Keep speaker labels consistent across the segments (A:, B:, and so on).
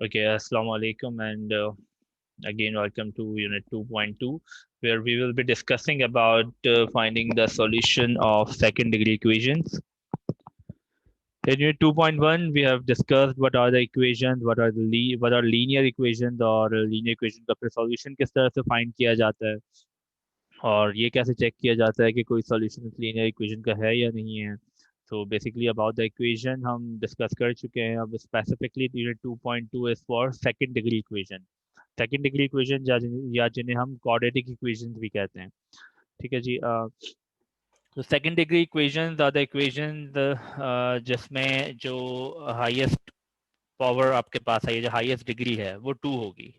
A: Okay, Assalamu alaikum, and again welcome to Unit 2.2, where we will be discussing about finding the solution of second degree equations. In Unit 2.1, we have discussed what are the equations, what are linear equations और linear equation का फिर solution किस तरह से find किया जाता है और ये कैसे check किया जाता है कि कोई solution इस linear equation का है या नहीं है. So basically about the equation हम discuss कर चुके हैं. अब specifically unit 2.2 is for second degree equation. Second degree equation या जिन्हें हम क्वाड्रेटिक इक्वेशंस भी कहते हैं. ठीक है जी. तो second degree equations are the equations जिसमें जो हाईएस्ट पावर आपके पास है, जो हाईएस्ट डिग्री है वो 2 होगी.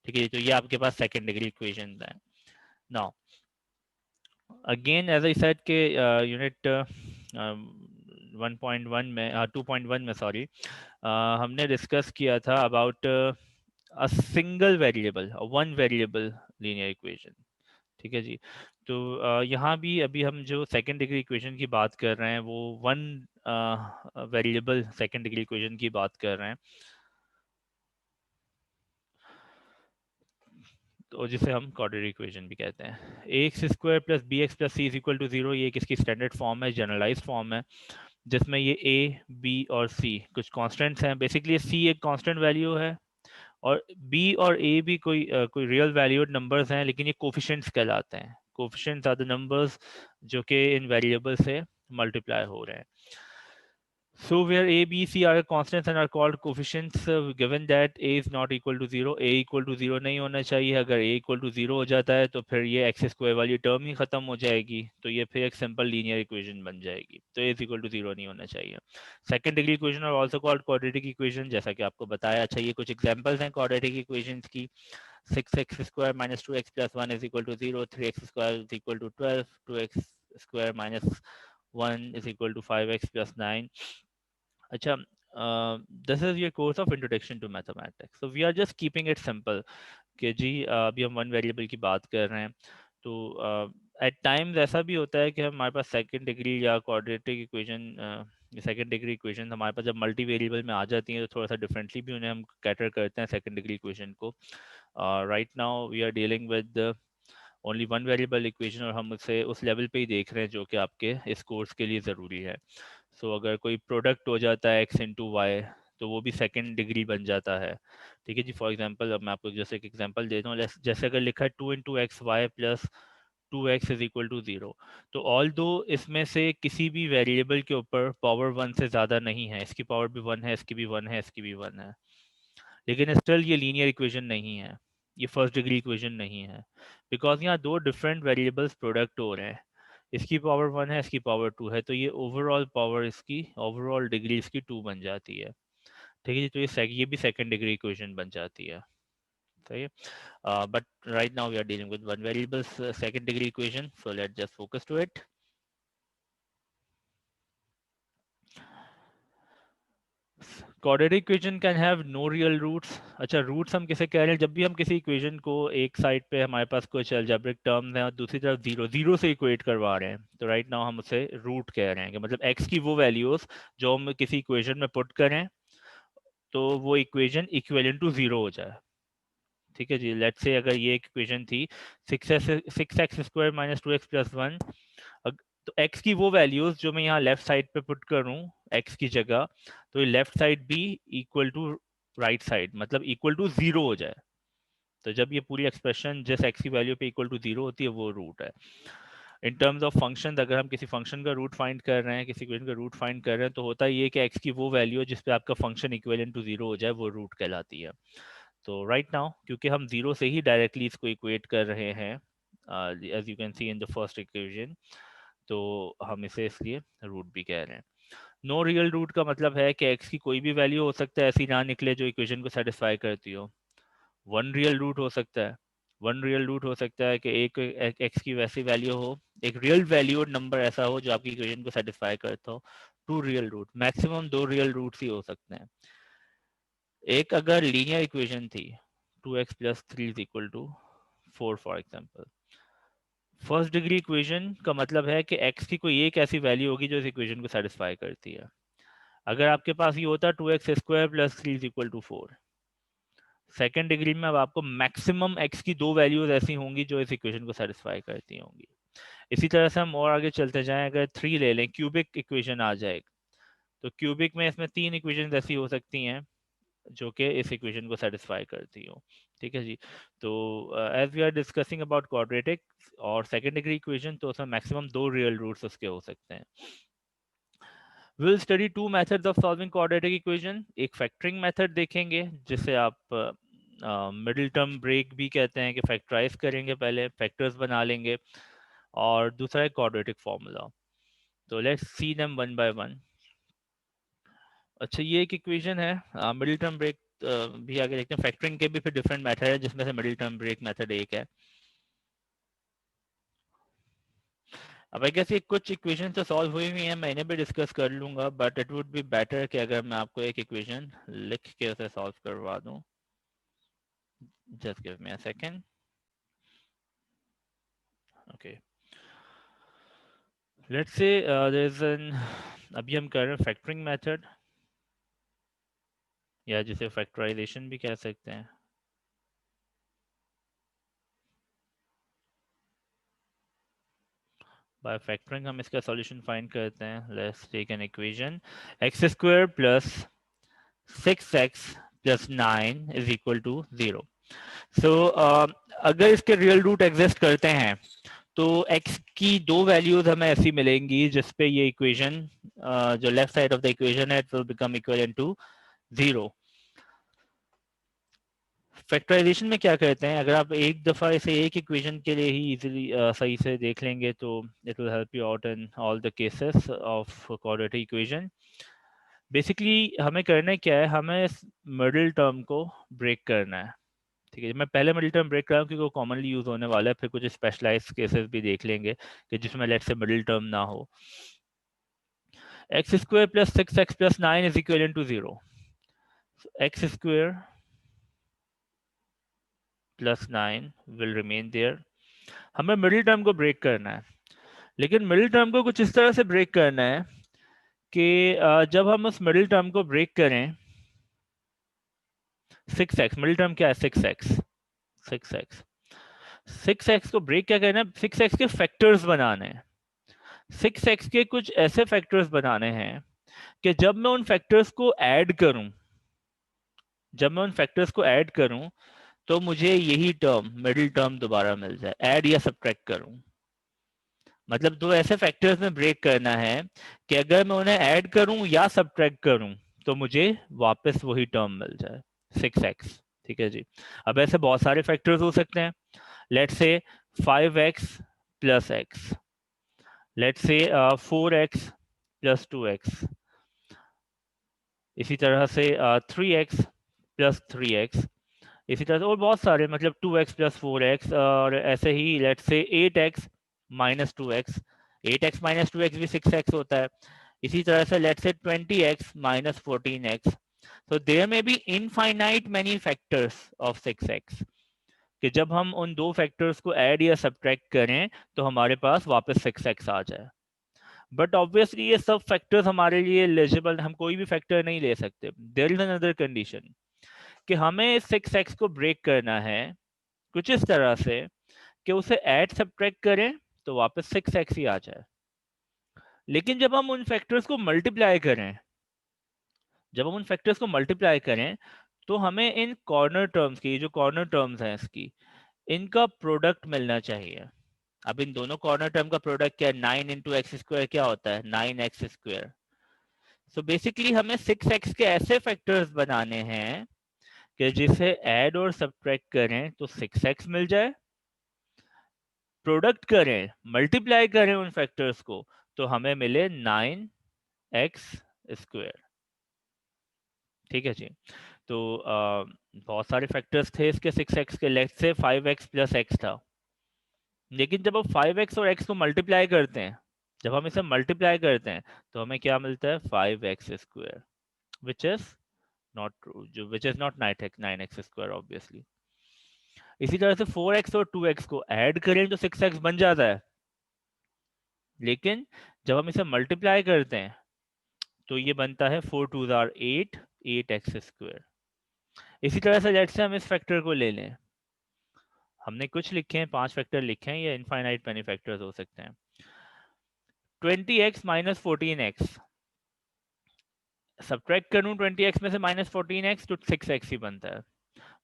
A: ठीक है, तो ये आपके पास सेकेंड डिग्री इक्वेशंस हैं. Now again as I said के यूनिट 1.1 में 2.1 में सॉरी हमने डिस्कस किया था about a single variable, one variable linear equation. ठीक है जी. तो यहाँ भी अभी हम जो सेकेंड डिग्री इक्वेशन की बात कर रहे हैं वो one variable second degree equation की बात कर रहे हैं, तो जिसे हम क्वाड्रेटिक इक्वेशन भी कहते हैं. A x square plus b x plus c is equal to zero, ये किसकी स्टैंडर्ड फॉर्म है, जनरलाइज फॉर्म है, जिसमें ये ए बी और सी कुछ कांस्टेंट्स हैं. बेसिकली सी एक कांस्टेंट वैल्यू है और बी और ए भी कोई रियल वैल्यूड नंबर्स हैं, लेकिन ये कोफिशिएंट्स कहलाते हैं. कोफिशिएंट्स आर द नंबर्स जो कि इन वेरिएबल से मल्टीप्लाई हो रहे हैं. So where a, b, c are constants and are called coefficients, given that a is not equal to zero, a equal to zero नहीं होना चाहिए. अगर a equal to zero हो जाता है तो फिर ये x स्क्वायर वाली टर्म ही खत्म हो जाएगी, तो ये फिर एक सिंपल लीनियर इक्वेशन बन जाएगी. तो a is equal to zero नहीं होना चाहिए. Second degree equation are also called quadratic equation, जैसा कि आपको बताया. अच्छा, ये कुछ एग्जांपल्स हैं क्वाड्रेटिक इक्वेशंस की. 6x square minus 2x plus 1 is equal to 0, 3x square is equal to 12, 2x square minus 1 is equal to 5x plus 9. अच्छा, this is your course of introduction to mathematics, so we are just keeping it simple कि जी अभी हम one variable की बात कर रहे हैं. तो एट टाइम्स ऐसा भी होता है कि हमारे पास सेकंड डिग्री या quadratic equation, second degree equation हमारे पास जब मल्टी वेरिएबल में आ जाती हैं तो थोड़ा सा डिफरेंटली भी उन्हें हम कैटर करते हैं सेकंड डिग्री इक्वेशन को. Right now we are dealing with only one variable equation और हम उसे उस लेवल पे ही देख रहे हैं जो कि आपके इस कोर्स के लिए ज़रूरी है. सो अगर कोई प्रोडक्ट हो जाता है एक्स इंटू वाई तो वो भी सेकंड डिग्री बन जाता है. ठीक है जी. फॉर एग्जांपल अब मैं आपको जैसे एक एग्जांपल देता हूँ. जैसे अगर लिखा है 2 into x y plus 2x is equal to 0, तो ऑल दो इसमें से किसी भी वेरिएबल के ऊपर पावर 1 से ज़्यादा नहीं है, इसकी पावर भी 1 है, इसकी भी 1 है, इसकी भी 1 है, लेकिन स्टिल ये लीनियर इक्वेशन नहीं है, ये फर्स्ट डिग्री इक्वेशन नहीं है, बिकॉज यहाँ दो डिफरेंट वेरिएबल्स प्रोडक्ट हो रहे हैं. इसकी पावर 1 है, इसकी पावर 2 है, तो ये ओवरऑल पावर इसकी, ओवरऑल डिग्री इसकी 2 बन जाती है. ठीक है जी. तो ये भी सेकंड डिग्री इक्वेशन बन जाती है. सही है. But right now we are dealing with one variables second degree equation, so let's just focus to it. Quadratic equation can have no real roots. अच्छा, रूट्स हम किसे कह रहे हैं, जब भी हम किसी इक्वेशन को एक साइड पे हमारे पास कुछ अलजेब्रिक टर्म्स हैं और दूसरी तरफ जीरो जीरो से इक्वेट करवा रहे हैं, तो राइट नाउ हम उसे रूट कह रहे हैं. कि मतलब एक्स की वो वैल्यूज जो हम किसी इक्वेशन में पुट करें तो वो इक्वेशन इक्विवेलेंट टू जीरो हो जाए. ठीक है जी. लेट्स से अगर ये एक इक्वेशन थी 6x square minus 2x plus 1, तो x की वो वैल्यूज जो मैं यहाँ लेफ्ट साइड पे पुट करूँ x की जगह, तो ये लेफ्ट साइड भी इक्वल टू राइट साइड, मतलब इक्वल टू जीरो हो जाए. तो जब ये पूरी एक्सप्रेशन जिस x की वैल्यू पे इक्वल टू जीरो होती है वो रूट है. इन टर्म्स ऑफ फंक्शन, अगर हम किसी फंक्शन का रूट फाइंड कर रहे हैं, किसी इक्वेशन का रूट फाइंड कर रहे हैं, तो होता ये कि x की वो वैल्यू जिस पे आपका फंक्शन इक्विवेलेंट टू जीरो हो जाए वो रूट कहलाती है. तो राइट नाउ क्योंकि हम जीरो से ही डायरेक्टली इसको इक्वेट कर रहे हैं, as you can see in the first equation, तो हम इसे इसलिए रूट भी कह रहे हैं. नो रियल रूट का मतलब है कि x की कोई भी वैल्यू हो सकता है ऐसी ना निकले जो इक्वेशन को सेटिस्फाई करती हो. वन रियल रूट हो सकता है. वन रियल रूट हो सकता है कि एक x की वैसी वैल्यू हो, एक रियल वैल्यूड नंबर ऐसा हो जो आपकी इक्वेशन को सेटिस्फाई करता हो. टू रियल रूट, मैक्सिमम दो रियल रूट्स ही हो सकते हैं. एक अगर लीनियर इक्वेशन थी 2x plus 3 is equal to 4 for example, first degree equation का मतलब है कि x की कोई एक ऐसी वैल्यू होगी जो इस इक्वेशन को सेटिस्फाई करती है. अगर आपके पास ये होता 2x square plus 3 is equal to 4, तो ये फर्स्ट डिग्री इक्वेशन कहलाती है. अगर आपके पास ये होता 2x square plus 3 is equal to 6, तो ये सेकंड डिग्री इक्वेशन कहलाती है. सेकंड डिग्री में अब आपको मैक्सिमम x की दो वैल्यूज ऐसी होंगी जो इस इक्वेशन को सेटिस्फाई करती होंगी। इसी तरह से हम और आगे चलते जाएं, अगर 3 ले लें, क्यूबिक इक्वेशन आ जाए, तो क्यूबिक में इसमें 3 इक्वेशन ऐसी हो सकती हैं जो कि इस इक्वेशन को सेटिस्फाई करती हो। ठीक है जी। तो as we are discussing about quadratic और सेकंड डिग्री इक्वेशन, तो उसमें मैक्सिमम 2 रियल रूट्स उसके हो सकते हैं। Will study 2 methods of solving quadratic equation. एक फैक्टरिंग मेथड देखेंगे जिसे आप मिडिल टर्म ब्रेक भी कहते हैं, कि फैक्टराइज करेंगे, पहले फैक्टर्स बना लेंगे, और दूसरा है क्वाड्रेटिक फार्मूला। तो let's see them one by one. अच्छा, ये एक इक्वेशन है, मिडिल टर्म ब्रेक भी आगे देखते हैं। फैक्टरिंग के भी फिर डिफरेंट मेथड है, जिसमें से मिडिल टर्म ब्रेक मेथड एक है। अब आई गेस ये कुछ इक्वेशन तो सॉल्व हुई हुई हैं, मैं इन्हें भी डिस्कस कर लूंगा, but it would be better कि अगर मैं आपको एक इक्वेशन लिख के उसे सॉल्व करवा दूं। Just give me a second. Okay, let's say there is an, अभी हम कर रहे हैं फैक्टरिंग मेथड, या जिसे फैक्टराइजेशन भी कह सकते हैं। बाय फैक्टरिंग हम इसका सॉल्यूशन फाइंड करते हैं। Let's take an equation, x square plus 6x plus 9 is equal to 0। So अगर इसके रियल रूट एग्जिस्ट करते हैं तो x की दो वैल्यूज हमें ऐसी मिलेंगी जिसपे ये इक्वेशन, जो left side of the equation है, it will become equal to 0। Factorisation में क्या करते हैं, अगर आप एक दफा इसे एक इक्वेशन के लिए ही इजीली सही से देख लेंगे तो it will help you out in all the cases of quadratic equation. Basically हमें करना क्या है, हमें इस मिडिल टर्म को ब्रेक करना है। ठीक है, मैं पहले मिडिल टर्म ब्रेक कर रहा हूँ क्योंकि वो कॉमनली यूज होने वाला है, फिर कुछ स्पेशलाइज्ड केसेस भी देख लेंगे कि जिसमें लेट्स से मिडिल टर्म ना हो। X square plus 6x plus 9 is equal to 0। X square plus 9 will remain there. हमें मिडिल टर्म को ब्रेक करना है, लेकिन मिडिल टर्म को कुछ इस तरह से ब्रेक करना है कि जब हम उस मिडिल टर्म को ब्रेक करें, 6x, मिडिल टर्म क्या है, 6x, 6x, 6x को ब्रेक क्या करना है, 6x के फैक्टर्स बनाने हैं। 6x के कुछ ऐसे फैक्टर्स बनाने हैं कि जब मैं उन फैक्टर्स को ऐड करूं तो मुझे यही टर्म, मिडिल टर्म, दोबारा मिल जाए। ऐड या सब्ट्रैक्ट करूं, मतलब दो ऐसे फैक्टर्स में ब्रेक करना है कि अगर मैं उन्हें ऐड करूं या सब्ट्रैक्ट करूं तो मुझे वापस वही टर्म मिल जाए, 6x। ठीक है जी। अब ऐसे बहुत सारे फैक्टर्स हो सकते हैं। Let's say 5x plus x, let's say 4x plus 2x, इसी तरह से 3x प्लस 3x, इसी तरह से और बहुत सारे, मतलब 2x प्लस 4x, और ऐसे ही let's say 8x minus 2x, 8x minus 2x भी 6x होता है। इसी तरह से let's say 20x minus 14x। so there may be infinite many factors of 6x, कि जब हम उन दो फैक्टर्स को ऐड या सब्ट्रैक्ट करें तो हमारे पास वापस 6x आ जाए। बट ऑब्वियसली ये सब फैक्टर्स हमारे लिए एलिजिबल, हम कोई भी फैक्टर नहीं ले सकते। देयर इज अनदर कंडीशन कि हमें 6x को ब्रेक करना है कुछ इस तरह से कि उसे ऐड सब्ट्रैक्ट करें तो वापस 6x ही आ जाए। लेकिन जब हम उन फैक्टर्स को मल्टीप्लाई करें तो हमें इन कॉर्नर टर्म्स की, जो कॉर्नर टर्म्स हैं इसकी, इनका प्रोडक्ट मिलना चाहिए। अब इन दोनों कॉर्नर टर्म का प्रोडक्ट क्या है, 9 इंटू एक्स स्क्वायर क्या होता है, 9x²। सो बेसिकली हमें 6x के ऐसे फैक्टर्स बनाने हैं कि जिसे ऐड और सब्ट्रैक्ट करें तो 6x मिल जाए, प्रोडक्ट करें, मल्टीप्लाई करें उन फैक्टर्स को तो हमें मिले 9x²। ठीक है जी। तो बहुत सारे फैक्टर्स थे इसके 6x के। Let's say 5x plus x था, लेकिन जब हम 5x और x को मल्टीप्लाई करते हैं, जब हम इसे मल्टीप्लाई करते हैं तो हमें क्या मिलता है, 5x², which is not true, जो which is not 9x² obviously. इसी तरह से 4x और 2x को ऐड करें तो 6x बन जाता है, लेकिन जब हम इसे मल्टीप्लाई करते हैं तो ये बनता है 4 2 8, 8x²। इसी तरह से लेट्स से हम इस फैक्टर को ले लें, हमने कुछ लिखे हैं, 5 फैक्टर लिखे हैं, ये इनफाइनाइट मैनी फैक्टर्स हो सकते हैं। 20x माइनस 14x, सब्ट्रैक्ट करूं 20x में से माइनस 14x तो 6x ही बनता है,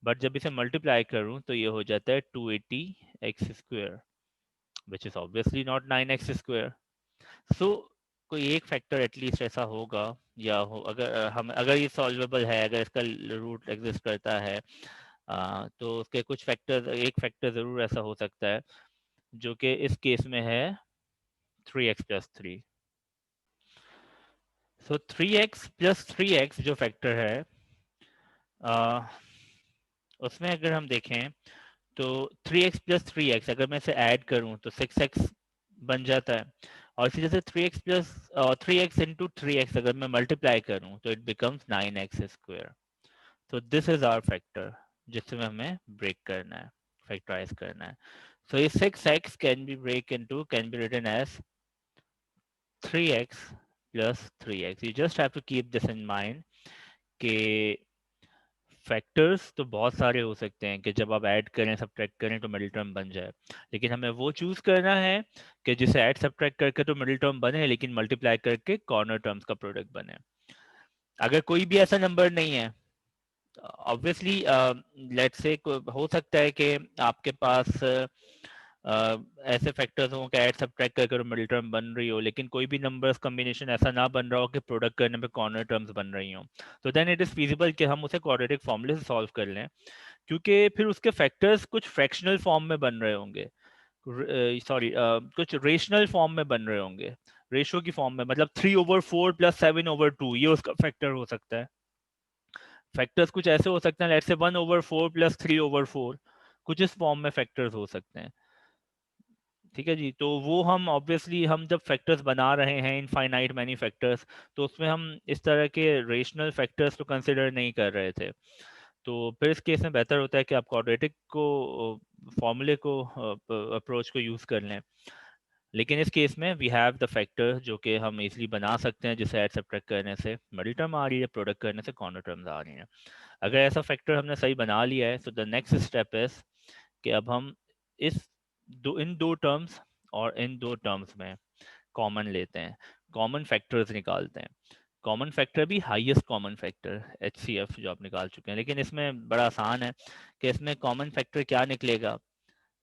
A: बट जब इसे मल्टीप्लाई करूं तो ये हो जाता है 280x square, which is obviously not 9x square. So कोई एक फैक्टर एटलीस्ट ऐसा होगा, या हो अगर हम अगर ये सॉल्वेबल है, अगर इसका रूट एग्जिस्ट करता है, तो उसके कुछ फैक्टर, एक फैक्टर ज़रूर ऐसा हो सकता है जो कि इस केस में है 3x प्लस 3। सो 3x प्लस 3x जो फैक्टर है, आ, उसमें अगर हम देखें तो 3x प्लस 3x अगर मैं इसे ऐड करूं तो 6x बन जाता है, और इसी जैसे 3x plus 3x into 3x अगर मैं मल्टीप्लाई करूं तो इट बिकम्स 9x स्क्वायर। तो दिस इज आवर फैक्टर जिसमें हमें ब्रेक करना है, फैक्टराइज करना है। So ये 6x can be break into, can be written as 3x plus 3x. You just have to keep this in mind कि factors तो बहुत सारे हो सकते हैं कि जब आप ऐड करें सब्ट्रैक्ट करें तो मिडिल टर्म बन जाए, लेकिन हमें वो चूज करना है कि जिसे ऐड सब्ट्रैक्ट करके तो मिडिल टर्म बने लेकिन मल्टीप्लाई करके कॉर्नर टर्म्स का प्रोडक्ट बने। अगर कोई भी ऐसा नंबर नहीं है, ऑब्वियसली लेट्स से हो सकता है कि आपके पास ऐसे फैक्टर्स हों कि ऐड सब्ट्रैक्ट करके मिडिल टर्म बन रही हो, लेकिन कोई भी नंबर्स कॉम्बिनेशन ऐसा ना बन रहा हो कि प्रोडक्ट करने पे कॉर्नर टर्म्स बन रही हो, तो देन इट इज़ फीजिबल कि हम उसे क्वाड्रेटिक फॉर्मूले से सॉल्व कर लें, क्योंकि फिर उसके फैक्टर्स कुछ फ्रैक्शनल फॉर्म में बन रहे होंगे, सॉरी कुछ रेशनल फॉर्म में बन रहे होंगे, रेशो की फॉर्म में, मतलब 3/4 प्लस 7/2 ये उसका फैक्टर हो सकता है। फैक्टर्स कुछ ऐसे हो सकते हैं, लेट्स से 1/4 प्लस 3/4, कुछ इस फॉर्म में फैक्टर्स हो सकते हैं। ठीक है जी, तो वो हम ऑब्वियसली हम जब फैक्टर्स बना रहे हैं इनफाइनाइट मैनी फैक्टर्स, तो उसमें हम इस तरह के रेशनल फैक्टर्स तो कंसिडर नहीं कर रहे थे। तो फिर इस केस में बेहतर होता है कि आप क्वाड्रेटिक को फॉर्मूले को अप्रोच को यूज़ कर लें। लेकिन इस केस में वी हैव द फैक्टर जो कि हम इजीली बना सकते हैं, जिसे ऐड सब्ट्रैक्ट करने से मिडिल टर्म आ रही है, प्रोडक्ट करने से कॉर्नर टर्म्स आ रही हैं। अगर ऐसा फैक्टर हमने सही बना लिया है, तो द नेक्स्ट स्टेप इज कि अब हम इस इन दो टर्म्स और इन दो टर्म्स में कॉमन लेते हैं, कॉमन फैक्टर्स निकालते हैं। कॉमन फैक्टर भी हाईएस्ट कॉमन फैक्टर HCF जो आप निकाल चुके हैं, लेकिन इसमें बड़ा आसान है कि इसमें कॉमन फैक्टर क्या निकलेगा,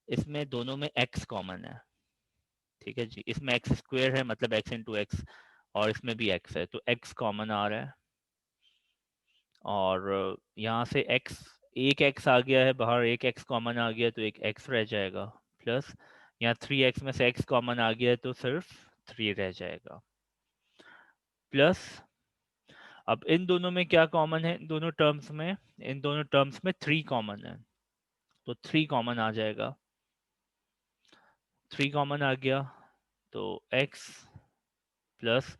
A: इसमें दोनों में x कॉमन है। ठीक है जी, इसमें एक्स स्क्वेयर है मतलब x इंटू एक्स, और इसमें भी x है, तो x कॉमन आ रहा है, और यहाँ से x, एक x आ गया है बाहर, एक x कॉमन आ गया तो एक x रह जाएगा, प्लस यहाँ 3x में से x कॉमन आ गया है तो सिर्फ 3 रह जाएगा, प्लस अब इन दोनों में क्या कॉमन है, इन दोनों टर्म्स में, इन दोनों टर्म्स में 3 कॉमन है, तो 3 कॉमन आ जाएगा, 3 कॉमन आ गया तो x प्लस,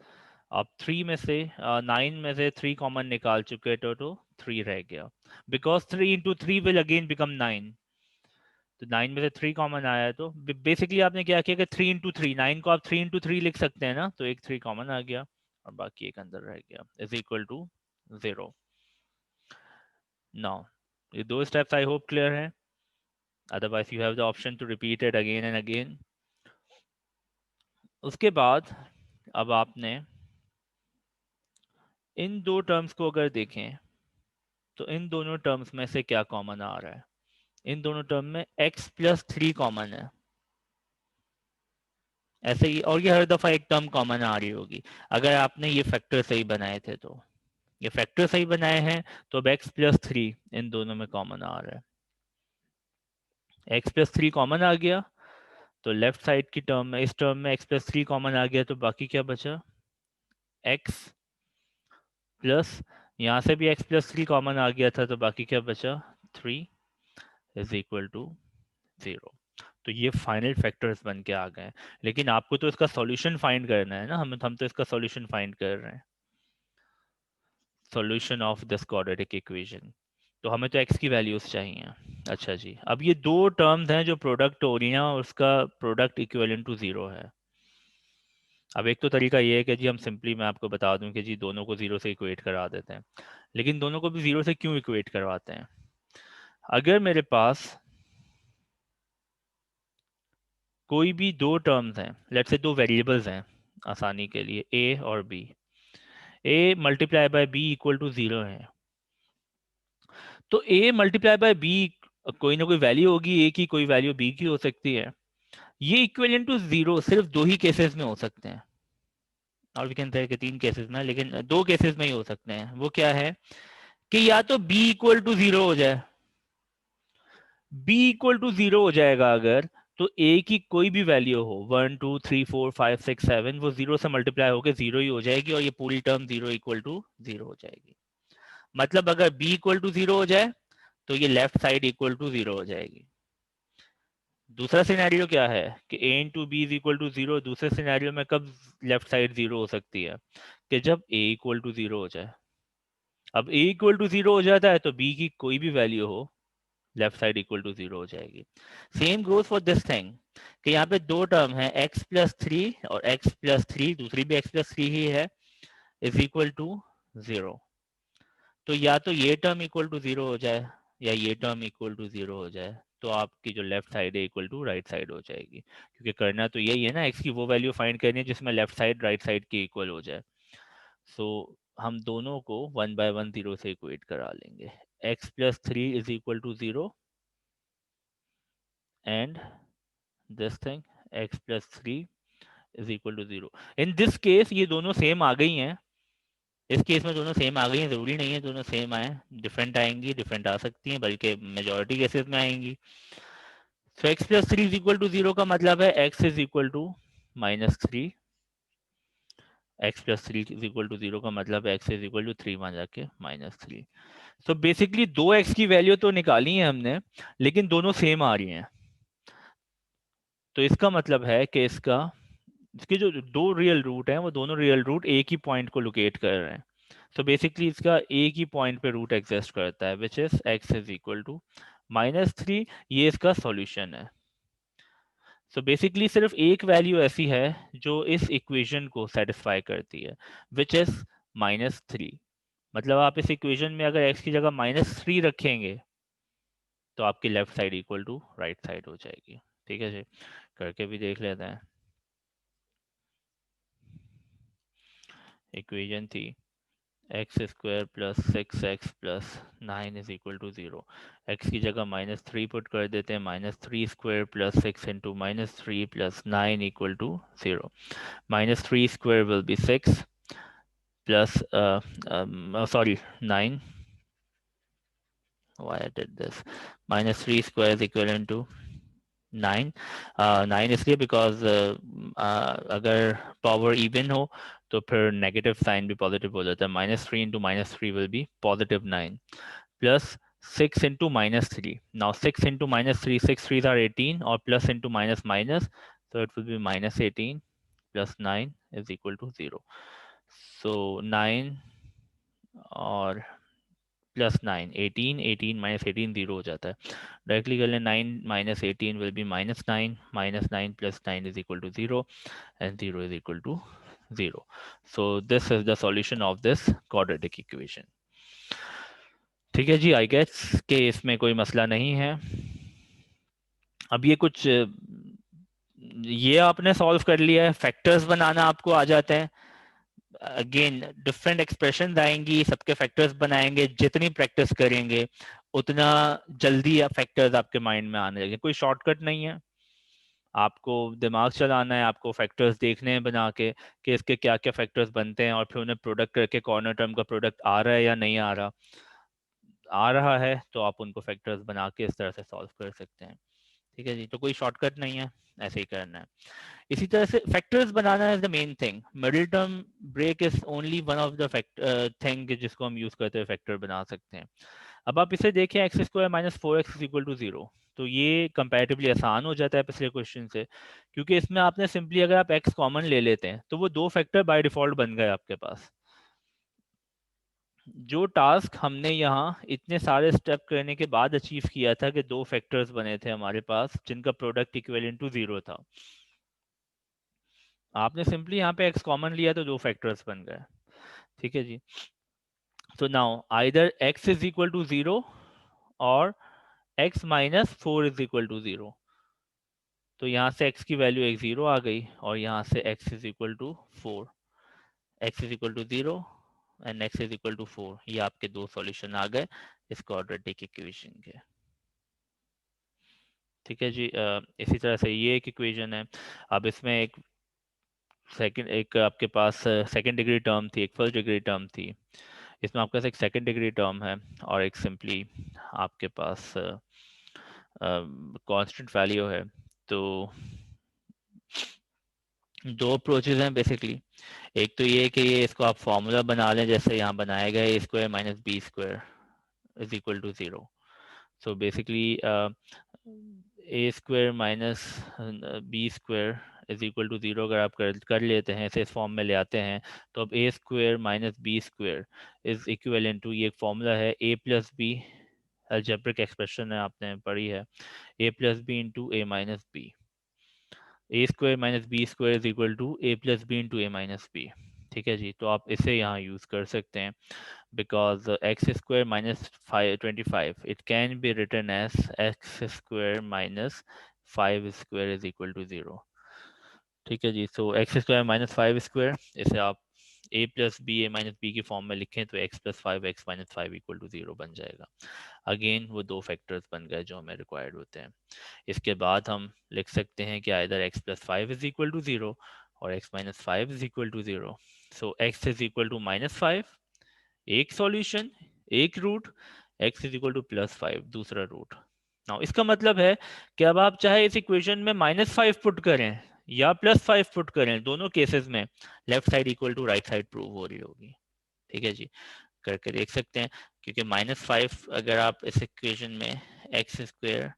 A: अब 3 में से 9 में से 3 कॉमन निकाल चुके तो 3 रह गया, because 3 into 3 will again become 9, तो 9 में से 3 कॉमन आया है, तो बेसिकली आपने क्या किया कि 3 इंटू 3, 9 को आप 3 इंटू 3 लिख सकते हैं ना, तो एक 3 कॉमन आ गया और बाकी एक अंदर रह गया, इज इक्वल टू 0। नाउ ये दो स्टेप्स आई होप क्लियर है, otherwise you have the option to repeat it again and again. उसके बाद अब आपने इन दो टर्म्स को अगर देखें तो इन दोनों टर्म्स में से क्या कॉमन आ रहा है, इन दोनों टर्म में x प्लस 3 कॉमन है, ऐसे ही, और ये हर दफा एक टर्म कॉमन आ रही होगी अगर आपने ये फैक्टर सही बनाए थे, तो ये फैक्टर सही बनाए हैं तो अब x प्लस 3 इन दोनों में कॉमन आ रहा है, x प्लस 3 कॉमन आ गया तो लेफ्ट साइड की टर्म में, इस टर्म में x प्लस 3 कॉमन आ गया तो बाकी क्या बचा, x प्लस, यहाँ से भी x प्लस 3 कॉमन आ गया था तो बाकी क्या बचा, 3 इज इक्वल टू 0। तो ये फाइनल फैक्टर्स बन के आ गए, लेकिन आपको तो इसका सॉल्यूशन फाइंड करना है ना, हम तो इसका सॉल्यूशन फाइंड कर रहे हैं, solution of this quadratic equation, तो हमें तो x की वैल्यूज चाहिए। अच्छा जी, अब ये दो टर्म्स हैं जो प्रोडक्ट हो रही हैं और उसका प्रोडक्ट इक्विवेलेंट टू 0 है, अब एक तो तरीका ये है कि जी हम सिंपली, मैं आपको बता दूं कि जी दोनों को जीरो से इक्वेट करा देते हैं, लेकिन दोनों को भी जीरो से क्यों इक्वेट करवाते हैं? अगर मेरे पास कोई भी दो टर्म्स हैं, लेट्स से दो वेरिएबल्स हैं आसानी के लिए, ए और b, a multiply by b equal to zero है, तो ए मल्टीप्लाई बाय बी कोई ना कोई वैल्यू होगी, ए की कोई वैल्यू बी की हो सकती है, ये इक्विवेलेंट टू जीरो सिर्फ दो ही केसेस में हो सकते हैं, और वी कैन से कि तीन केसेस में, लेकिन दो केसेस में ही हो सकते हैं। वो क्या है कि या तो बी इक्वल टू जीरो हो जाए, बी इक्वल टू जीरो हो जाएगा अगर, तो ए की कोई भी वैल्यू हो, 1 2 3 4 5 6 7, वो जीरो से मल्टीप्लाई होकर जीरो ही हो जाएगी, और ये पूरी term zero equal to zero हो जाएगी। मतलब अगर बी इक्वल टू जीरो हो जाए तो ये left side equal to zero हो जाएगी। दूसरा सिनेरियो क्या है कि a into b is equal to zero, दूसरे सिनेरियो में कब लेफ्ट साइड जीरो हो सकती है कि जब a इक्वल टू जीरो हो जाए। अब a इक्वल टू जीरो हो जाता है तो b की कोई भी वैल्यू हो, left side equal to zero हो जाएगी। Same goes for this thing कि यहाँ पे दो टर्म है x प्लस थ्री और x प्लस थ्री, दूसरी भी x प्लस थ्री ही है, इज इक्वल टू जीरो। तो या तो ये टर्म इक्वल टू जीरो हो जाए या ये टर्म इक्वल टू जीरो हो जाए, तो आपकी जो लेफ्ट साइड है इक्वल टू राइट साइड हो जाएगी, क्योंकि करना तो यही है ना, x की वो वैल्यू फाइंड करनी है जिसमें लेफ्ट साइड राइट साइड की इक्वल हो जाए। सो हम दोनों को वन बाय वन जीरो से इक्वेट करा लेंगे। x plus three is equal to zero and this thing x plus three is equal to zero. In this case ये दोनों सेम आ गई हैं, इस केस में दोनों सेम आ गई हैं, जरूरी नहीं है दोनों सेम आए, डिफरेंट आएंगी, डिफरेंट आ सकती हैं, बल्कि मेजॉरिटी केसेस में आएंगी। So x plus three is equal to zero का मतलब है x is equal to minus three, x plus three is equal to zero का मतलब है x is equal to three, वहां जाके माइनस थ्री। सो बेसिकली दो एक्स की वैल्यू तो निकाली है हमने, लेकिन दोनों सेम आ रही हैं, तो इसका मतलब है कि इसके जो दो रियल रूट हैं वो दोनों रियल रूट एक ही पॉइंट को लोकेट कर रहे हैं। तो बेसिकली इसका एक ही पॉइंट पे रूट एग्जिस्ट करता है, which is x is equal to minus three, ये इसका सॉल्यूशन है। सो बेसिकली सिर्फ एक वैल्यू ऐसी है जो इस इक्वेशन को सेटिस्फाई करती है, विच इज माइनस थ्री। मतलब आप इस इक्वेशन में अगर x की जगह माइनस थ्री रखेंगे तो आपकी left side equal to right side हो जाएगी। ठीक है जी, करके भी देख लेते हैं। इक्वेशन थी x square plus six x plus nine is equal to zero. X की जगह माइनस थ्री पुट कर देते हैं, minus three square plus six into minus three plus nine equal to zero. Minus three square will be six plus sorry 9, why I did this, minus 3 square is equivalent to 9। 9 इसलिए because अगर power even हो तो फिर negative sign भी positive हो जाता है, minus three into minus three will be positive nine, plus six into minus three, now six into minus three, six three are 18, और plus into minus minus, so it will be minus 18 plus 9 is equal to 0। so 9 और plus nine, 18, 18 minus 18 zero हो जाता है, directly कर लें, 9 minus 18 will be minus nine, minus nine plus nine is equal to zero, and zero is equal to zero. So this is the solution of this quadratic equation. ठीक है जी, I guess कि इसमें कोई मसला नहीं है। अब ये कुछ ये आपने सॉल्व कर लिया है, फैक्टर्स बनाना आपको आ जाते हैं, अगेन डिफरेंट एक्सप्रेशन आएंगी, सबके फैक्टर्स बनाएंगे, जितनी प्रैक्टिस करेंगे उतना जल्दी फैक्टर्स आपके माइंड में आने लगे। कोई शॉर्टकट नहीं है, आपको दिमाग चलाना है, आपको फैक्टर्स देखने हैं बना के कि इसके क्या क्या फैक्टर्स बनते हैं, और फिर उन्हें प्रोडक्ट करके कॉर्नर टर्म का प्रोडक्ट आ रहा है या नहीं आ रहा, आ रहा है तो आप उनको फैक्टर्स बना के इस तरह से सॉल्व कर सकते हैं। ठीक है जी, तो कोई शॉर्टकट नहीं है, ऐसे ही करना है। इसी तरह से फैक्टर्स बनाना is the main thing, middle term break is only one of the thing जिसको हम यूज करते हुए फैक्टर बना सकते हैं। अब आप इसे देखें, x square minus four x equal to zero, तो ये कंपैरेटिवली आसान हो जाता है पिछले क्वेश्चन से, क्योंकि इसमें आपने सिंपली अगर आप एक्स कॉमन ले लेते हैं तो वो दो फैक्टर बाय डिफॉल्ट बन गए आपके पास। जो टास्क हमने यहाँ इतने सारे स्टेप करने के बाद अचीव किया था कि दो फैक्टर्स बने थे हमारे पास जिनका प्रोडक्ट इक्विवेलेंट टू जीरो था, आपने सिंपली यहाँ पे x कॉमन लिया तो दो फैक्टर्स बन गए, ठीक है जी। तो now either x is equal to 0 और x minus 4 is equal to 0। तो यहाँ से x की वैल्यू एक 0 आ गई और यहाँ से x is equal to 4, x is equal to 0 and x is equal to 4। ये आपके दो सॉल्यूशन आ गए इस क्वाड्रेटिक इक्वेशन के, ठीक है जी। इसी तरह से ये एक इक्वेशन है। अब इसमें एक सेकंड, एक आपके पास सेकंड डिग्री टर्म थी, एक फर्स्ट डिग्री टर्म थी। इसमें आपके पास एक सेकंड डिग्री टर्म है और एक सिंपली आपके पास कांस्टेंट वैल्यू है। तो दो अप्रोचेज हैं बेसिकली। एक तो ये कि ये इसको आप फॉर्मूला बना लें जैसे यहाँ बनाया गया है, a square minus b square is equal to 0। So basically a square minus b square is equal to 0 अगर आप कर लेते हैं, इसे इस फॉर्म में ले आते हैं, तो अब a square minus b square is equal to, ये एक फॉर्मूला है a plus b, algebraic expression है आपने पढ़ी है, a plus b into a minus b. A square minus b square is equal to a plus b into a minus b, ठीक है जी। तो आप इसे यहाँ यूज कर सकते हैं because x square minus 25 it can be written as x square minus 5 square is equal to 0, ठीक है जी। So x square minus 5 square, इसे आप a plus b a minus b की फॉर्म में लिखें तो x plus 5 x minus 5 equal to 0 बन जाएगा। अगेन वो दो फैक्टर्स बन गए जो हमें रिक्वायर्ड होते हैं। इसके बाद हम लिख सकते हैं कि either x plus 5 is equal to 0 और x minus 5 is equal to 0। So x is equal to minus 5 एक सॉल्यूशन, एक root, x is equal to plus 5 दूसरा रूट। नाउ इसका मतलब है कि अब आप चाहे इस इक्वेशन में माइनस 5 पुट करें या प्लस 5 पुट करें, दोनों केसेस में left side equal to right side prove हो रही होगी, ठीक है जी। करके देख सकते हैं, क्योंकि माइनस 5 अगर आप इस इक्वेशन में x square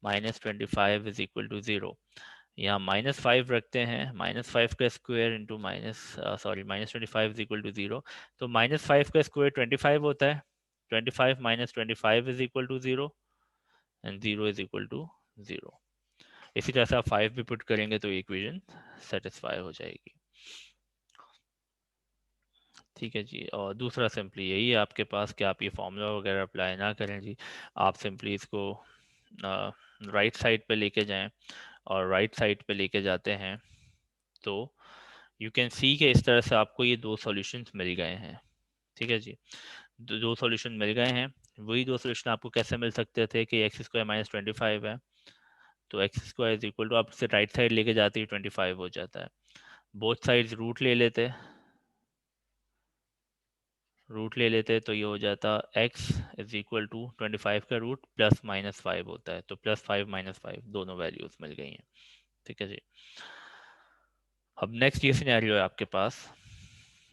A: minus 25 is equal to 0, यहाँ माइनस 5 रखते हैं, माइनस 5 का square into minus sorry minus 25 is equal to 0। तो माइनस 5 का स्क्वायर 25 होता है, 25 minus 25 is equal to 0 and 0 is equal to 0। इसी तरह से आप 5 भी पुट करेंगे तो इक्वेशन सेटिस्फाई हो जाएगी, ठीक है जी। और दूसरा सिंपली यही है आपके पास कि आप ये फॉर्मूला वगैरह अप्लाई ना करें जी, आप सिंपली इसको राइट साइड पे लेके जाएं और राइट साइड पे लेके जाते हैं तो यू कैन सी कि इस तरह से आपको ये दो सॉल्यूशंस मिल गए हैं, ठीक है जी। दो सॉल्यूशन मिल गए हैं। वही दो सॉल्यूशन आपको कैसे मिल सकते थे कि एक्स स्क्वायर माइनस 25 है, तो x square is equal to आप इसे राइट साइड लेके जाते ही 25 हो जाता है। बोथ साइड्स रूट ले लेते तो ये हो जाता x इज इक्वल टू 25 का रूट प्लस माइनस 5 होता है, तो प्लस 5 माइनस 5 दोनों वैल्यूज मिल गई हैं, ठीक है जी। अब नेक्स्ट ये सिनेरियो है आपके पास।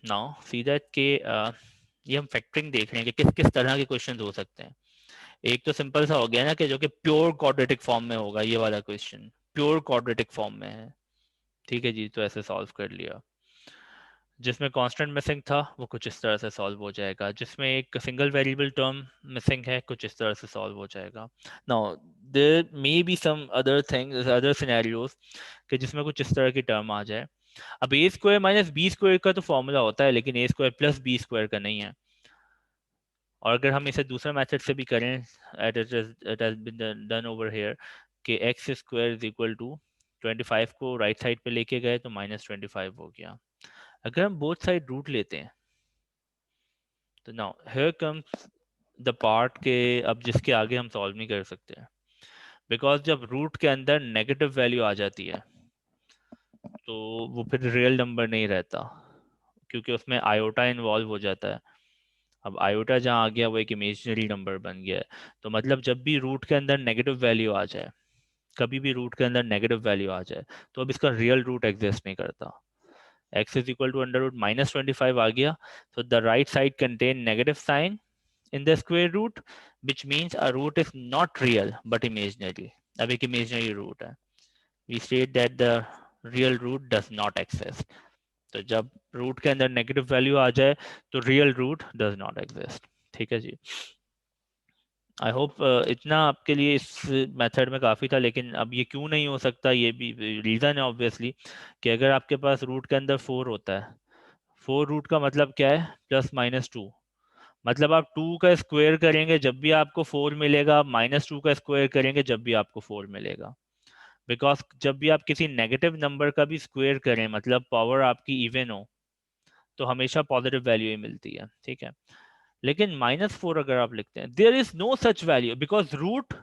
A: नाउ सी दैट के ये हम फैक्टरिंग देख रहे हैं कि किस किस तरह के क्वेश्चन हो सकते हैं। एक तो सिंपल सा हो गया ना कि जो कि प्योर क्वाड्रेटिक फॉर्म में होगा, ये वाला क्वेश्चन प्योर क्वाड्रेटिक फॉर्म में है, ठीक है जी। तो ऐसे सॉल्व कर लिया। जिसमें कांस्टेंट मिसिंग था वो कुछ इस तरह से सॉल्व हो जाएगा। जिसमें एक सिंगल वेरिएबल टर्म मिसिंग है कुछ इस तरह से सॉल्व हो जाएगा। Now there may be some other things, other scenarios कि जिसमें कुछ इस तरह की टर्म आ जाए। अब a square minus b square का तो फॉर्मूला होता है, लेकिन ए स्क्वायर प्लस बी स्क्वायर का नहीं है। और अगर हम इसे दूसरा मेथड से भी करें, it has been done over here कि x square is equal to 25 को राइट साइड पे लेके गए तो माइनस 25 हो गया। अगर हम बोथ साइड रूट लेते हैं तो now here comes the part के अब जिसके आगे हम सॉल्व नहीं कर सकते हैं, बिकॉज जब रूट के अंदर नेगेटिव वैल्यू आ जाती है तो वो फिर रियल नंबर नहीं रहता, क्योंकि उसमें आयोटा इन्वॉल्व हो जाता है। अब आयोटा जहाँ आ गया वो एक इमेजिनरी नंबर बन गया है। तो मतलब जब भी रूट के अंदर नेगेटिव वैल्यू आ जाए, कभी भी रूट के अंदर नेगेटिव वैल्यू आ जाए, तो अब इसका रियल रूट एग्जिस्ट नहीं करता। x is equal to under root minus 25 आ गया, तो the right side contain negative sign in the square root, which means a root is not real but imaginary. अब एक imaginary root है। We state that the real root does not exist. तो जब root के अंदर negative value आ जाए तो real root does not exist, ठीक है जी। आई होप इतना आपके लिए इस मेथड में काफ़ी था, लेकिन अब ये क्यों नहीं हो सकता, ये भी रीज़न है ऑब्वियसली कि अगर आपके पास रूट के अंदर 4 होता है, 4 रूट का मतलब क्या है, +-2, मतलब आप 2 का स्क्वायर करेंगे जब भी आपको 4 मिलेगा, -2 का स्क्वायर करेंगे जब भी आपको 4 मिलेगा। बिकॉज जब भी आप किसी नेगेटिव नंबर का भी स्क्वायर करें, मतलब पावर आपकी इवन हो, तो हमेशा पॉजिटिव वैल्यू ही मिलती है, ठीक है। लेकिन -4 अगर आप लिखते हैं, there is no such value, because root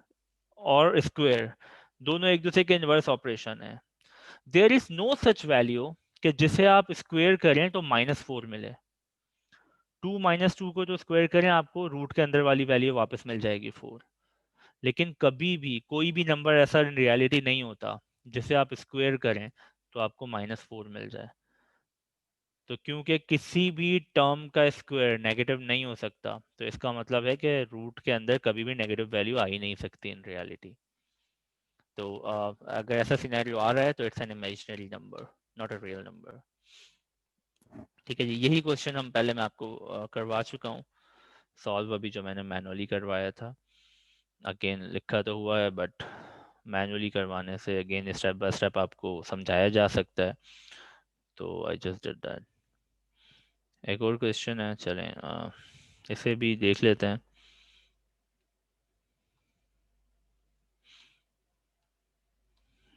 A: और स्क्वायर दोनों एक दूसरे के इनवर्स ऑपरेशन है। There is no such value कि जिसे आप स्क्वायर करें तो -4 मिले। 2 - 2 को जो स्क्वायर करें आपको रूट के अंदर वाली वैल्यू वापस मिल जाएगी 4। लेकिन कभी भी कोई भी नंबर ऐसा इन रियलिटी नहीं होता जिसे आप स्क्वायर करें तो आपको -4 मिल जाए। तो क्योंकि किसी भी टर्म का स्क्वायर नेगेटिव नहीं हो सकता, तो इसका मतलब है कि रूट के अंदर कभी भी नेगेटिव वैल्यू आ ही नहीं सकती इन रियलिटी। तो अगर ऐसा सिनेरियो आ रहा है तो it's an imaginary number, not a real number. ठीक है जी, यही क्वेश्चन हम पहले मैं आपको करवा चुका हूँ सॉल्व, अभी जो मैंने मैनुअली करवाया था। अगेन लिखा तो हुआ है, बट मैनुअली करवाने से अगेन स्टेप बाय स्टेप आपको समझाया जा सकता है। तो आई जस्ट डिड दैट। एक और क्वेश्चन है, चलें इसे भी देख लेते हैं।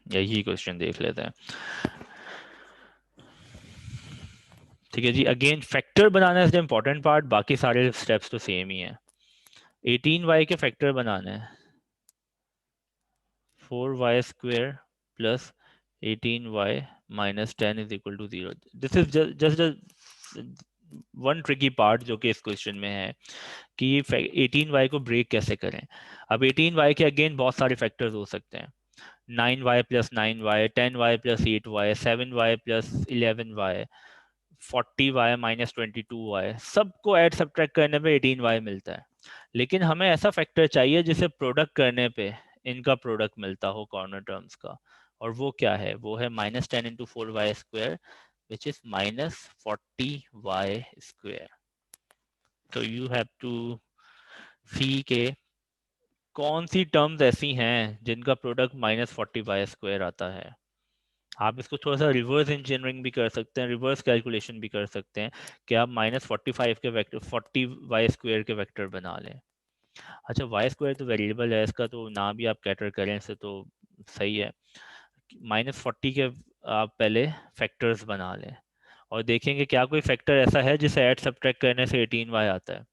A: यही क्वेश्चन देख लेते हैं। ठीक है जी, अगेन फैक्टर बनाना इज द इम्पोर्टेंट पार्ट, बाकी सारे स्टेप्स तो सेम ही है। 18y के फैक्टर बनाने हैं, 4y² plus 18y minus 10 is equal to 0। This is just one tricky part जो कि इस क्वेश्चन में है कि 18y को ब्रेक कैसे करें। अब 18y के अगेन बहुत सारे फैक्टर्स हो सकते हैं, 9y plus 9y, 10y plus 8y, 7y plus 11y, 40y minus 22y, सबको ऐड सब्ट्रैक्ट करने पे 18y मिलता है। लेकिन हमें ऐसा फैक्टर चाहिए जिसे प्रोडक्ट करने पे इनका प्रोडक्ट मिलता हो कॉर्नर टर्म्स का, और वो क्या है, वो है -10 × 4y² विच इज -40y²। तो यू हैव टू सी के कौन सी टर्म्स ऐसी हैं जिनका प्रोडक्ट -40y² आता है। आप इसको थोड़ा सा रिवर्स इंजीनियरिंग भी कर सकते हैं, रिवर्स कैलकुलेशन भी कर सकते हैं कि आप -45 के वेक्टर 40y² के वेक्टर बना लें। अच्छा, y² तो वेरिएबल है, इसका तो ना भी आप कैटर करें इससे तो सही है। -40 के आप पहले फैक्टर्स बना लें और देखेंगे क्या कोई फैक्टर ऐसा है जिसे ऐड सब्ट्रैक्ट करने से 18y आता है।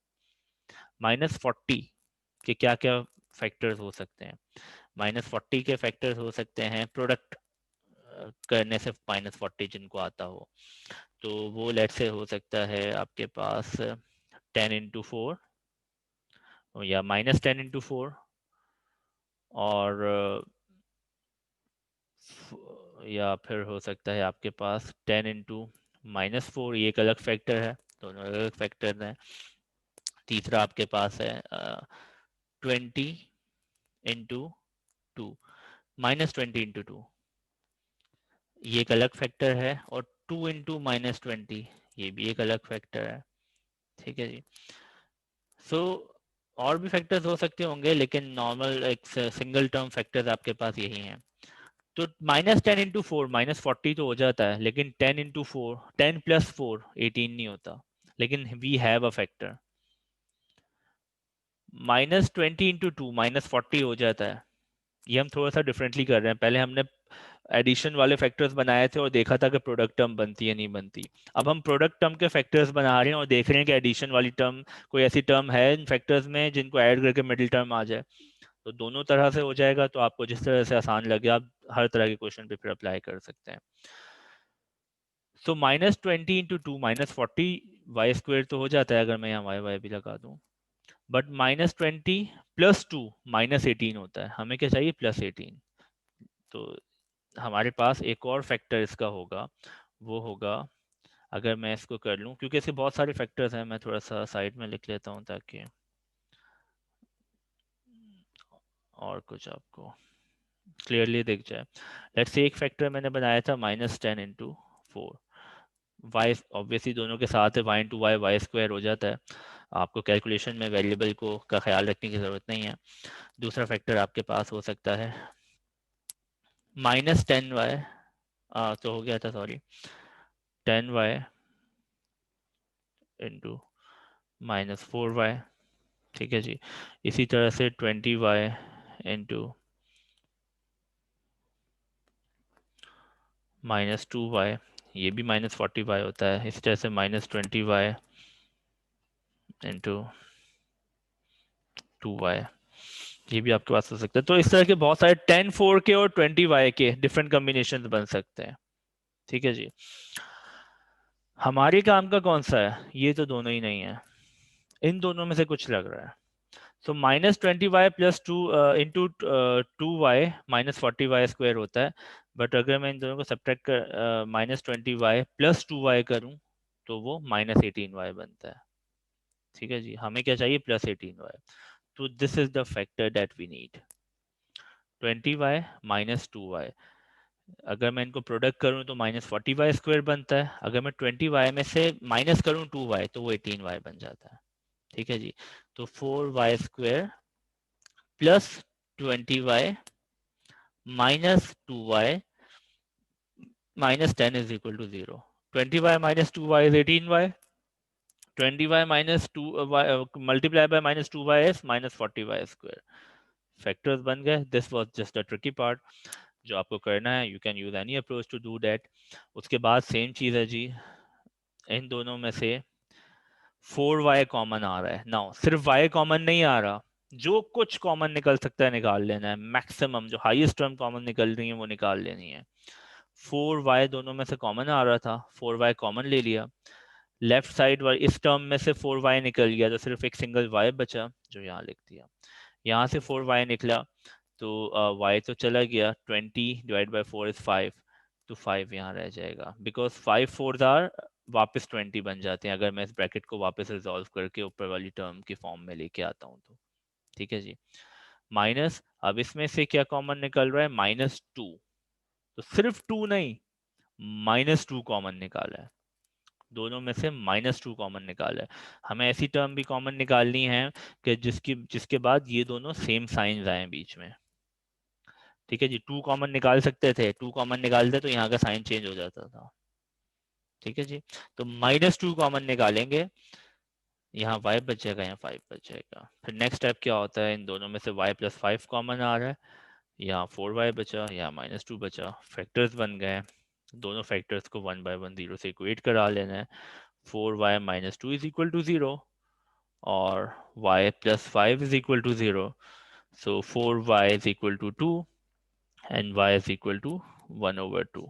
A: -40 के क्या क्या फैक्टर्स हो सकते हैं, -40 के फैक्टर्स हो सकते हैं प्रोडक्ट करने से -40 जिनको आता हो, तो वो लेट से हो सकता है आपके पास 10 × 4 या -10 × 4, और या फिर हो सकता है आपके पास 10 × -4, ये एक अलग फैक्टर है, दोनों अलग फैक्टर हैं। तीसरा आपके पास है 20 × 2 -20 × 2, ये एक अलग फैक्टर है, और 2 × -20 ये भी एक अलग फैक्टर है। ठीक है जी, सो और भी फैक्टर्स हो सकते होंगे, लेकिन नॉर्मल एक सिंगल टर्म फैक्टर्स आपके पास यही हैं। तो -10 × 4 -40 तो हो जाता है, लेकिन 10 × 4 10 + 4 18 नहीं होता, लेकिन वी हैव अ फैक्टर। -20 × 2 -40 हो जाता है, ये हम थोड़ा सा डिफरेंटली कर रहे हैं। पहले हमने एडिशन वाले फैक्टर्स बनाए थे और देखा था कि प्रोडक्ट टर्म बनती है नहीं बनती। अब हम प्रोडक्ट टर्म के फैक्टर्स बना रहे हैं और देख रहे हैं कि एडिशन वाली टर्म कोई ऐसी टर्म है इन फैक्टर्स में जिनको ऐड करके मिडिल टर्म आ जाए। तो दोनों तरह से हो जाएगा, तो आपको जिस तरह से आसान लगे आप हर तरह के क्वेश्चन पे फिर अप्लाई कर सकते हैं। सो -20 × 2 -40y² तो हो जाता है अगर मैं यहाँ y भी लगा दूँ, बट -20 + 2 -18 होता है, हमें क्या चाहिए +18। तो हमारे पास एक और फैक्टर इसका होगा, वो होगा, अगर मैं इसको कर लूँ, क्योंकि इसके बहुत सारे फैक्टर्स हैं, मैं थोड़ा सा साइड में लिख लेता हूँ ताकि और कुछ आपको क्लियरली दिख जाए। लेट्स से एक फैक्टर मैंने बनाया था -10 × 4, वाई ऑब्वियसली दोनों के साथ है, y × y y² हो जाता है। आपको कैलकुलेशन में वेरिएबल को का ख्याल रखने की ज़रूरत नहीं है। दूसरा फैक्टर आपके पास हो सकता है -10y, तो हो गया था, सॉरी, 10y इंटू -4y, ठीक है जी। इसी तरह से 20y इंटू -2y, ये भी -40y होता है। इसी तरह से -20y इंटू 2y, ये भी आपके पास हो सकता है। तो इस तरह के बहुत सारे 10 4 के और 20y के डिफरेंट कॉम्बिनेशन बन सकते हैं, ठीक है जी। हमारे काम का कौन सा है? ये तो दोनों ही नहीं है, इन दोनों में से कुछ लग रहा है। सो -20y plus 2 into 2y -40y² होता है। बट अगर मैं इन दोनों को सब्ट्रैक्ट कर -20y प्लस 2y करूं तो वो -18y बनता है, ठीक है जी। हमें क्या चाहिए? +18y। तो this is the factor that we need, 20y -2y। अगर मैं इनको प्रोडक्ट करूं तो -40y² बनता है। अगर मैं 20y में से माइनस करूं 2y तो वो 18y बन जाता है, ठीक है जी। तो 4y² plus 20y -2y -10 is equal to 0। 20y -2y is 18y, 20y -2y multiply by -2y is -40y²। Factors बन गए। This was just a tricky part जो आपको करना है। You can use any approach to do that. उसके बाद same चीज़ है जी, इन दोनों में से 4y कॉमन आ रहा है। नाउ सिर्फ y कॉमन नहीं आ रहा, जो कुछ कॉमन निकल सकता है निकाल लेना है। मैक्सिमम जो हाईएस्ट टर्म कॉमन निकल रही है वो निकाल लेनी है। 4y दोनों में से कॉमन आ रहा था, 4y कॉमन ले लिया। लेफ्ट साइड वाले इस टर्म में से 4y निकल गया तो सिर्फ एक सिंगल y बचा जो यहाँ लिख दिया। यहाँ से 4y निकला तो y तो चला गया, 20 डिवाइड बाई 4 इज 5, तो 5 यहाँ रह जाएगा। बिकॉज 5 4 आर वापस 20 बन जाते हैं अगर मैं इस ब्रैकेट को वापस रिजॉल्व करके ऊपर वाली टर्म की फॉर्म में लेके आता हूँ तो, ठीक है जी। माइनस, अब इसमें से क्या कॉमन निकल रहा है? -2। तो सिर्फ 2 नहीं, -2 कॉमन निकाला है। दोनों में से -2 कॉमन निकाला है। हमें ऐसी टर्म भी कॉमन निकालनी है कि जिसके बाद ये दोनों सेम साइंस आए बीच में, ठीक है जी। 2 कॉमन निकाल सकते थे, 2 कॉमन निकालते तो यहाँ का साइन चेंज हो जाता था, ठीक है जी। तो -2 कॉमन निकालेंगे, यहाँ y बचेगा, यहाँ 5 बचेगा। फिर नेक्स्ट स्टेप क्या होता है? इन दोनों में से y + 5 कॉमन आ रहा है, यहाँ 4y बचा, यहाँ -2 बचा। फैक्टर्स बन गए। दोनों फैक्टर्स को 1 by 1 0 से इक्वेट करा लेना है। 4y -2 इज इक्वल टू 0 और y + 5 is equal to 0। So 4y is equal to 2 and y is equal to 1/2,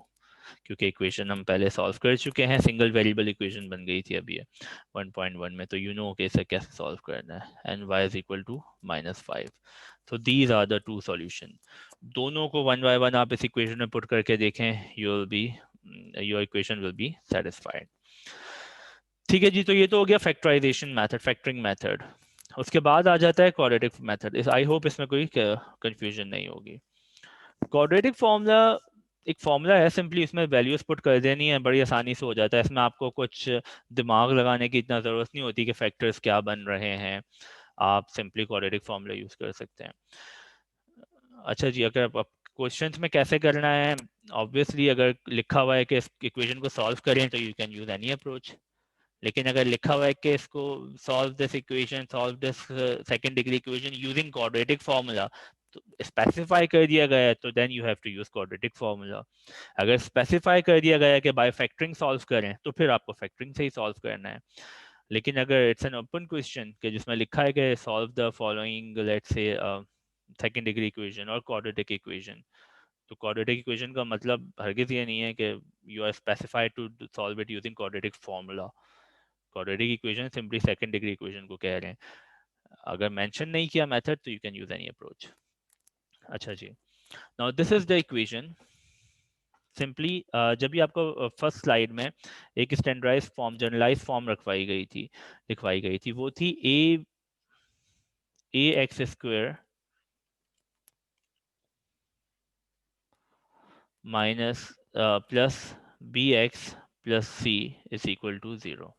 A: क्योंकि इक्वेशन हम पहले सॉल्व कर चुके हैं। सिंगल वेरिएबल इक्वेशन बन गई थी अभी 1.1 में, तो यू नो कि इसे कैसे सॉल्व करना है। And y is equal to -5। So these are the two solution. दोनों को 1 by 1 आप इस इक्वेशन में पुट करके देखें, your equation will be satisfied, ठीक है जी। तो ये तो हो गया फैक्टराइजेशन मेथड, फैक्टरिंग मेथड। उसके बाद आ जाता है क्वाड्रेटिक मेथड। आई होप इसमें कोई कंफ्यूजन नहीं होगी। क्वाड्रेटिक फॉर्मूला एक फॉर्मूला है, सिंपली इसमें वैल्यूज पुट कर देनी है, बड़ी आसानी से हो जाता है। इसमें आपको कुछ दिमाग लगाने की इतना ज़रूरत नहीं होती कि फैक्टर्स क्या बन रहे हैं। आप सिंपली क्वाड्रेटिक फॉर्मूला यूज़ कर सकते हैं। अच्छा जी, अगर आप क्वेश्चंस में कैसे करना है, ऑब्वियसली अगर लिखा हुआ है कि इस इक्वेशन को सॉल्व करें तो you can use any approach. लेकिन अगर लिखा हुआ है कि इसको solve this equation, solve this second degree equation using quadratic formula, तो स्पेसिफाई कर दिया गया है तो then you have to use quadratic formula. अगर स्पेसिफाई कर दिया गया है कि बाय फैक्टरिंग सॉल्व करें तो फिर आपको फैक्टरिंग से ही सॉल्व करना है। लेकिन अगर इट्स एन ओपन क्वेश्चन कि जिसमें लिखा है कि solve the following, let's say second degree equation और क्वाड्रेटिक इक्वेशन, तो क्वाड्रेटिक इक्वेशन का मतलब हरगिज ये नहीं है कि you are specified to solve it using quadratic formula. Quadratic equation simply second degree equation को कह रहे हैं। अगर मेंशन नहीं किया मेथड तो you can use any approach. अच्छा जी, now this is the equation. Simply जब भी आपको फर्स्ट स्लाइड में एक स्टैंडर्डाइज्ड फॉर्म, जनरलाइज फॉर्म लिखवाई गई थी, वो थी ax² minus plus bx plus c is equal to 0।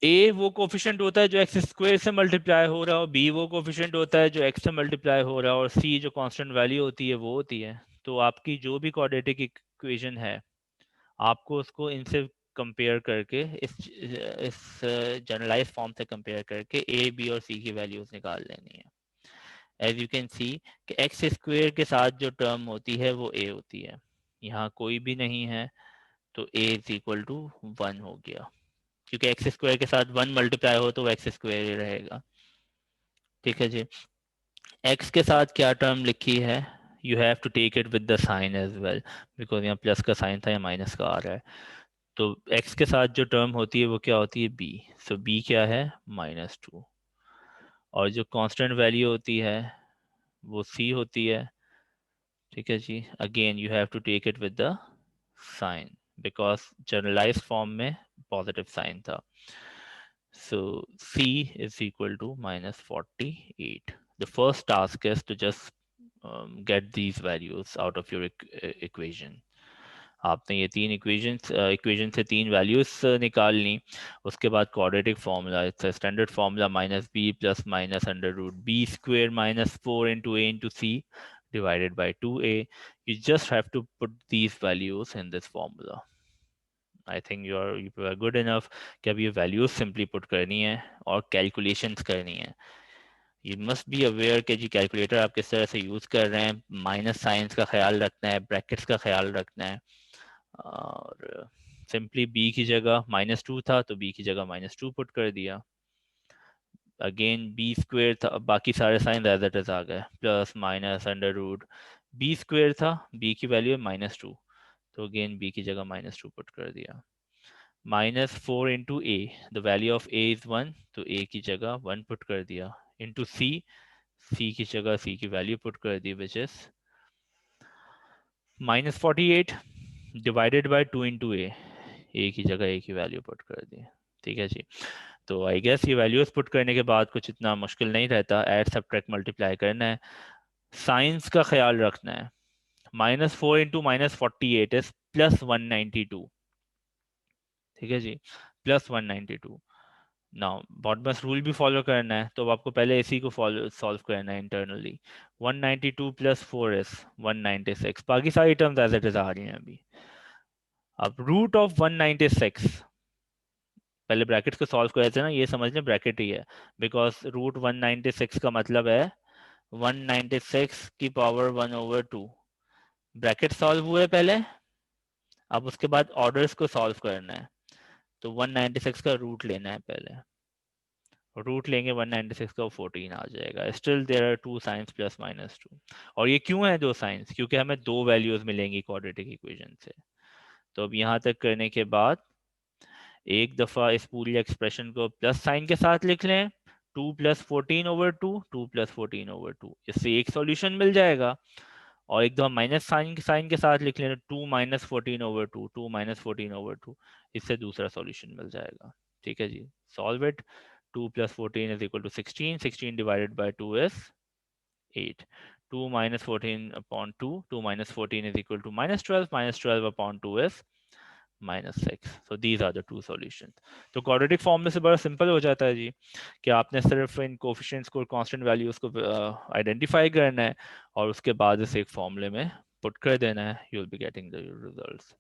A: A वो कोफिशिएंट होता है जो एक्स स्क्वायर से मल्टीप्लाई हो रहा है, और बी वो कोफिशिएंट होता है जो एक्स से मल्टीप्लाई हो रहा है, और सी जो कांस्टेंट वैल्यू होती है वो होती है। तो आपकी जो भी क्वाड्रेटिक इक्वेशन है आपको उसको इनसे कंपेयर करके इस जनरलाइज फॉर्म से कंपेयर करके ए बी और सी की वैल्यूज निकाल लेनी है। एज यू कैन सी कि एक्स स्क्वायर के साथ जो टर्म होती है वो ए होती है, यहाँ कोई भी नहीं है तो ए इज इक्वल टू 1 हो गया, क्योंकि एक्स स्क्वायर के साथ 1 मल्टीप्लाई हो तो वो एक्स स्क्वायर ही रहेगा। ठीक है जी। एक्स के साथ क्या टर्म लिखी है, you have to take it with the sign as well, because यहाँ प्लस का साइन था या माइनस का आ रहा है। तो x के साथ जो टर्म होती है वो क्या होती है b, सो b क्या है -2, और जो कांस्टेंट वैल्यू होती है वो c होती है। ठीक है जी, again you have to take it with the sign because generalise form में पॉजिटिव साइन था। So c is equal to -48. The first task is to just get these values out of your equation. आपने ये तीन equation से तीन values निकाल ली। उसके बाद quadratic formula, it's standard formula -b plus minus under root B square -4 into a into c divided by 2a. You just have to put these values in this formula. I think you are good enough कि अब ये values simply put करनी है और calculations करनी है। You must be aware कि जी calculator आप किस तरह से यूज़ कर रहे हैं, माइनस साइंस का ख्याल रखना है, ब्रैकेट्स का ख्याल रखना है। और सिंपली b की जगह -2 था तो b की जगह -2 पुट कर दिया। अगेन b स्क्वायर था, बाकी सारे साइन एज इट इज आ गए, plus minus under root b square था, b की वैल्यू है -2 तो अगेन b की जगह -2 पुट कर दिया। -4 into a, the value of a is 1 तो a की जगह 1 पुट कर दिया, इंटू c, c की जगह c की वैल्यू पुट कर दी which is -48 divided by 2 into a की जगह a की वैल्यू पुट कर दी। ठीक है जी। तो आई गेस ये वैल्यूज पुट करने के बाद कुछ इतना मुश्किल नहीं रहता, ऐड सब्ट्रैक्ट मल्टीप्लाई करना है, साइंस का ख्याल रखना है। -4 into -48 इज +192। ठीक है जी, +192। नाउ बॉडमस रूल भी फॉलो करना है, तो आपको पहले इसी को फॉलो सॉल्व करना है इंटरनली। 192 + 4 इज 196, बाकी सारी टर्म्स एज इट इज आ रही हैं अभी। अब रूट ऑफ 196, पहले ब्रैकेट्स को सॉल्व कर थे ना, ये समझ लें ब्रैकेट ही है, बिकॉज रूट 196 का मतलब है 196 की पावर 1/2। ब्रैकेट सॉल्व हुए पहले, अब उसके बाद ऑर्डर्स को सॉल्व करना है, तो 196 का रूट लेना है पहले, रूट लेंगे 196 का 14 आ जाएगा। Still there are two signs +-2। और ये क्यों है दो साइंस, क्योंकि हमें दो वैल्यूज मिलेंगी क्वाड्रेटिक इक्वेशन से। तो अब यहाँ तक करने के बाद एक दफ़ा इस पूरी एक्सप्रेशन को प्लस साइन के साथ लिख लें, 2 + 14/2, 2 + 14/2, इससे एक सॉल्यूशन मिल जाएगा। और एक दफ़ा माइनस साइन के साथ लिख लें, 2 - 14/2, 2 - 14/2, इससे दूसरा सॉल्यूशन मिल जाएगा। ठीक है जी, solve it. 2 + 14 is equal to 16, 16 divided by 2 is 8, 2 - 14/2, 2 - 14 is equal to -12, -12/2 is -6. So these are the two solutions. तो क्वाड्रेटिक फॉर्म में से बड़ा सिंपल हो जाता है जी, कि आपने सिर्फ इन कोफिशिएंट्स को, कांस्टेंट वैल्यूज को आइडेंटिफाई करना है और उसके बाद इसे एक फॉर्मूले में पुट कर देना है, you will be getting the results.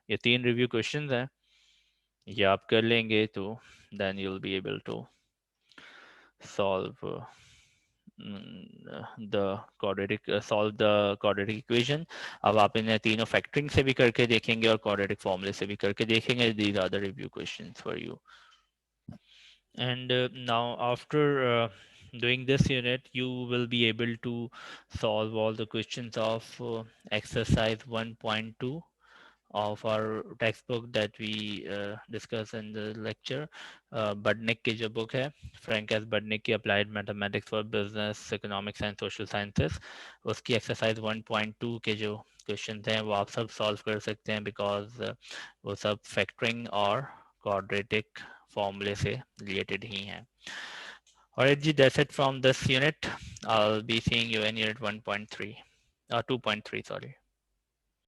A: ये तीन रिव्यू क्वेश्चंस हैं, ये आप कर लेंगे तो then you will be able to solve solve the quadratic equation. अब आप इन्हें तीनों फैक्टरिंग से भी करके देखेंगे और quadratic formula से भी करके देखेंगे. These are the review questions for you. And now after doing this unit, you will be able to solve all the questions of exercise 1.2 of our textbook that we discuss in the lecture. Budnick की जो book है, Frank S. Budnick की Applied Mathematics for Business, Economics and Social Sciences, उसकी exercise 1.2 के जो questions हैं वो आप सब solve कर सकते हैं, because वो सब factoring और quadratic formula से related ही हैं. Alright ji, that's it from this unit. I'll be seeing you in unit 1.3 2.3, sorry.